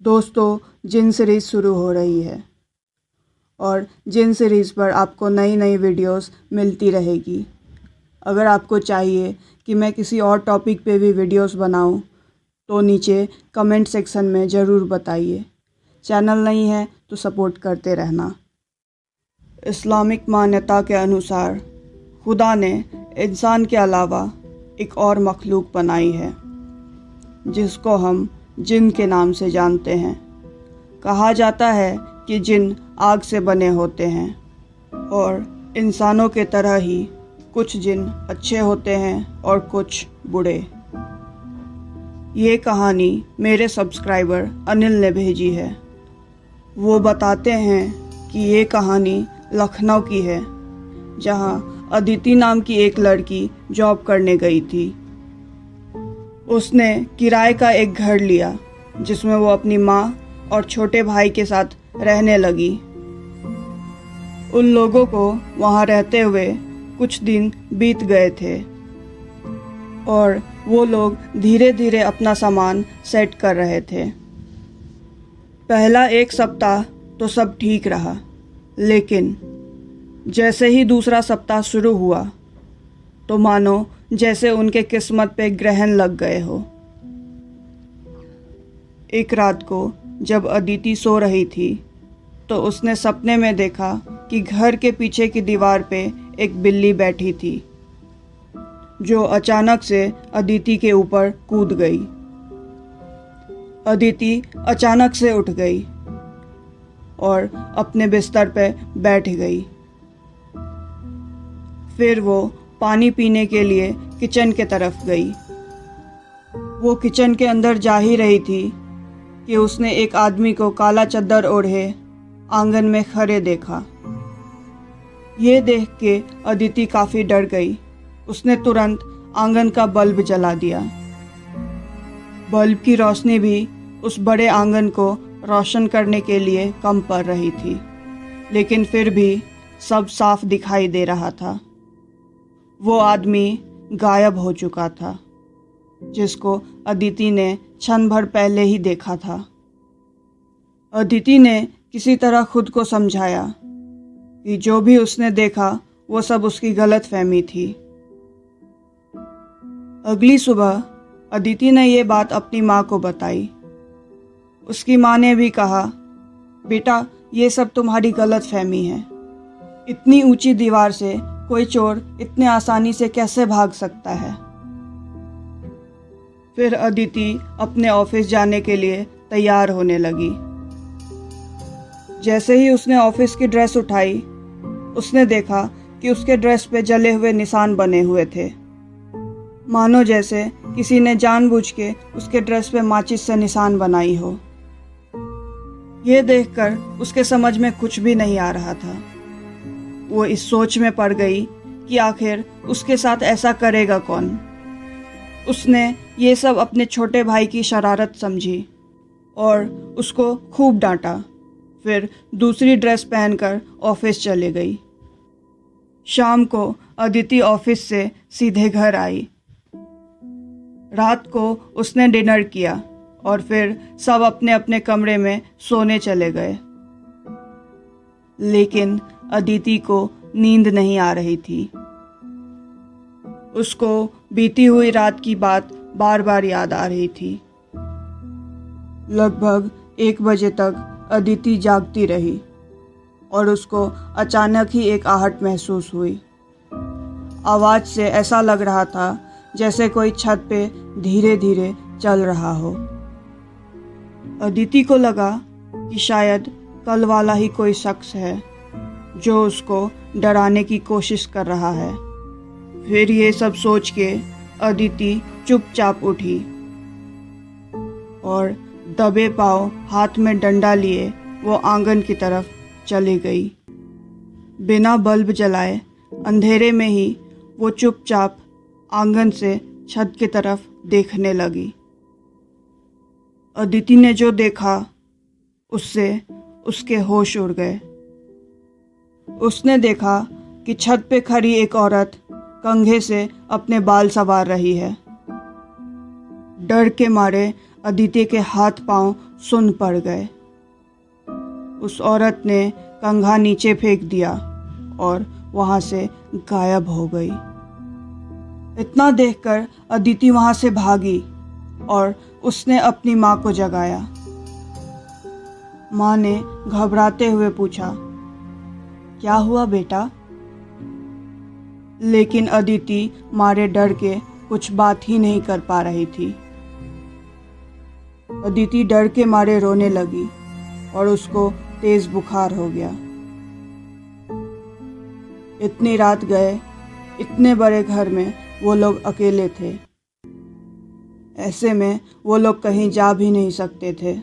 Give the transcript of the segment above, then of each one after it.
दोस्तों, जिन सीरीज़ शुरू हो रही है और जिन सीरीज़ पर आपको नई नई वीडियोस मिलती रहेगी। अगर आपको चाहिए कि मैं किसी और टॉपिक पे भी वीडियोस बनाऊं, तो नीचे कमेंट सेक्शन में ज़रूर बताइए। चैनल नहीं है तो सपोर्ट करते रहना। इस्लामिक मान्यता के अनुसार खुदा ने इंसान के अलावा एक और मखलूक बनाई है, जिसको हम जिन के नाम से जानते हैं। कहा जाता है कि जिन आग से बने होते हैं और इंसानों के तरह ही कुछ जिन अच्छे होते हैं और कुछ बुरे। ये कहानी मेरे सब्सक्राइबर अनिल ने भेजी है। वो बताते हैं कि ये कहानी लखनऊ की है, जहाँ अदिति नाम की एक लड़की जॉब करने गई थी। उसने किराए का एक घर लिया, जिसमें वो अपनी माँ और छोटे भाई के साथ रहने लगी। उन लोगों को वहाँ रहते हुए कुछ दिन बीत गए थे और वो लोग धीरे धीरे अपना सामान सेट कर रहे थे। पहला एक सप्ताह तो सब ठीक रहा, लेकिन जैसे ही दूसरा सप्ताह शुरू हुआ तो मानो जैसे उनके किस्मत पे ग्रहण लग गए हो। एक रात को जब अदिति सो रही थी तो उसने सपने में देखा कि घर के पीछे की दीवार पे एक बिल्ली बैठी थी, जो अचानक से अदिति के ऊपर कूद गई। अदिति अचानक से उठ गई और अपने बिस्तर पे बैठ गई। फिर वो पानी पीने के लिए किचन के तरफ गई। वो किचन के अंदर जा ही रही थी कि उसने एक आदमी को काला चद्दर ओढ़े आंगन में खड़े देखा। ये देख के अदिति काफ़ी डर गई। उसने तुरंत आंगन का बल्ब जला दिया। बल्ब की रोशनी भी उस बड़े आंगन को रोशन करने के लिए कम पड़ रही थी, लेकिन फिर भी सब साफ दिखाई दे रहा था। वो आदमी गायब हो चुका था, जिसको अदिति ने क्षण भर पहले ही देखा था। अदिति ने किसी तरह खुद को समझाया कि जो भी उसने देखा वो सब उसकी गलतफहमी थी। अगली सुबह अदिति ने ये बात अपनी माँ को बताई। उसकी माँ ने भी कहा, बेटा, ये सब तुम्हारी गलतफहमी है। इतनी ऊंची दीवार से कोई चोर इतने आसानी से कैसे भाग सकता है। फिर अदिति अपने ऑफिस जाने के लिए तैयार होने लगी। जैसे ही उसने ऑफिस की ड्रेस उठाई, उसने देखा कि उसके ड्रेस पे जले हुए निशान बने हुए थे, मानो जैसे किसी ने जानबूझ के उसके ड्रेस पे माचिस से निशान बनाई हो। ये देखकर उसके समझ में कुछ भी नहीं आ रहा था। वो इस सोच में पड़ गई कि आखिर उसके साथ ऐसा करेगा कौन। उसने ये सब अपने छोटे भाई की शरारत समझी और उसको खूब डांटा। फिर दूसरी ड्रेस पहनकर ऑफिस चले गई। शाम को अदिति ऑफिस से सीधे घर आई। रात को उसने डिनर किया और फिर सब अपने अपने कमरे में सोने चले गए। लेकिन अदिति को नींद नहीं आ रही थी। उसको बीती हुई रात की बात बार बार याद आ रही थी। लगभग 1 बजे तक अदिति जागती रही और उसको अचानक ही एक आहट महसूस हुई। आवाज़ से ऐसा लग रहा था जैसे कोई छत पे धीरे धीरे चल रहा हो। अदिति को लगा कि शायद कल वाला ही कोई शख्स है जो उसको डराने की कोशिश कर रहा है। फिर ये सब सोच के अदिति चुपचाप उठी और दबे पांव हाथ में डंडा लिए वो आंगन की तरफ चली गई। बिना बल्ब जलाए अंधेरे में ही वो चुपचाप आंगन से छत की तरफ देखने लगी। अदिति ने जो देखा उससे उसके होश उड़ गए। उसने देखा कि छत पे खड़ी एक औरत कंघे से अपने बाल संवार रही है। डर के मारे अदिति के हाथ पांव सुन्न पड़ गए। उस औरत ने कंघा नीचे फेंक दिया और वहां से गायब हो गई। इतना देखकर अदिति वहां से भागी और उसने अपनी माँ को जगाया। माँ ने घबराते हुए पूछा, क्या हुआ बेटा? लेकिन अदिति मारे डर के कुछ बात ही नहीं कर पा रही थी। अदिति डर के मारे रोने लगी और उसको तेज बुखार हो गया। इतनी रात गए, इतने बड़े घर में वो लोग अकेले थे। ऐसे में वो लोग कहीं जा भी नहीं सकते थे।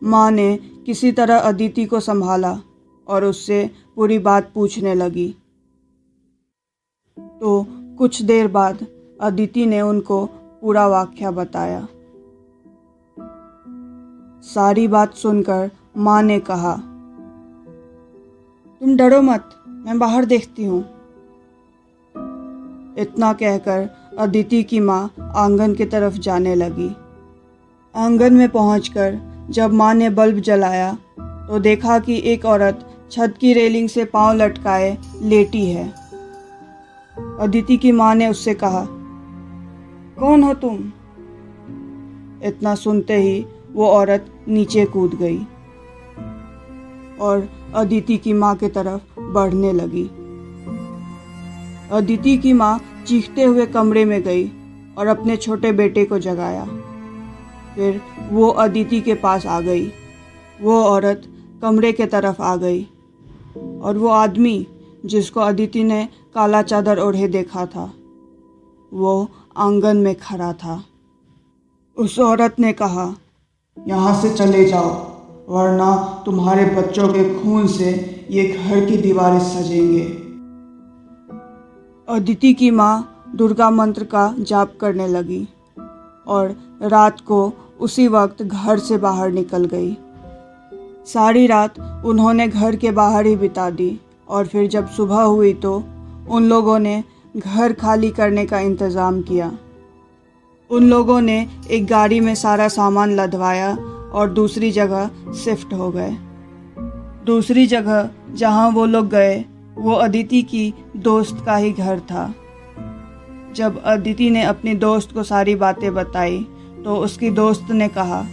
माँ ने किसी तरह अदिति को संभाला और उससे पूरी बात पूछने लगी। तो कुछ देर बाद अदिति ने उनको पूरा वाकया बताया। सारी बात सुनकर माँ ने कहा, तुम डरो मत, मैं बाहर देखती हूँ। इतना कहकर अदिति की माँ आंगन की तरफ जाने लगी। आंगन में पहुंचकर जब माँ ने बल्ब जलाया तो देखा कि एक औरत छत की रेलिंग से पांव लटकाए लेटी है। अदिति की माँ ने उससे कहा, कौन हो तुम? इतना सुनते ही वो औरत नीचे कूद गई और अदिति की माँ की तरफ बढ़ने लगी। अदिति की माँ चीखते हुए कमरे में गई और अपने छोटे बेटे को जगाया। फिर वो अदिति के पास आ गई। वो औरत कमरे के तरफ आ गई और वो आदमी जिसको अदिति ने काला चादर ओढ़े देखा था, वो आंगन में खड़ा था। उस औरत ने कहा, यहाँ से चले जाओ, वरना तुम्हारे बच्चों के खून से ये घर की दीवारें सजेंगे। अदिति की माँ दुर्गा मंत्र का जाप करने लगी और रात को उसी वक्त घर से बाहर निकल गई। सारी रात उन्होंने घर के बाहर ही बिता दी और फिर जब सुबह हुई तो उन लोगों ने घर खाली करने का इंतज़ाम किया। उन लोगों ने एक गाड़ी में सारा सामान लदवाया और दूसरी जगह शिफ्ट हो गए। दूसरी जगह जहां वो लोग गए वो अदिति की दोस्त का ही घर था। जब अदिति ने अपनी दोस्त को सारी बातें बताई तो उसकी दोस्त ने कहा,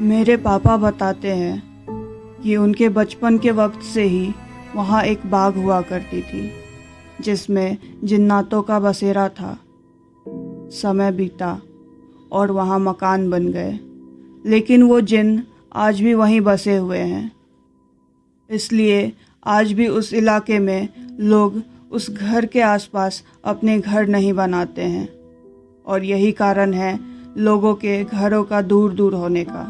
मेरे पापा बताते हैं कि उनके बचपन के वक्त से ही वहाँ एक बाग हुआ करती थी जिसमें जिन्नातों का बसेरा था। समय बीता और वहाँ मकान बन गए, लेकिन वो जिन्न आज भी वहीं बसे हुए हैं। इसलिए आज भी उस इलाके में लोग उस घर के आसपास अपने घर नहीं बनाते हैं और यही कारण है लोगों के घरों का दूर दूर होने का।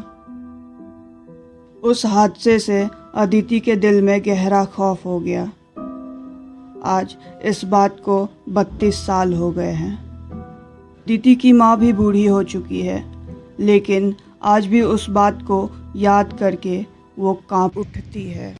उस हादसे से अदिति के दिल में गहरा खौफ हो गया। आज इस बात को 32 साल हो गए हैं। अदिति की माँ भी बूढ़ी हो चुकी है, लेकिन आज भी उस बात को याद करके वो कांप उठती है।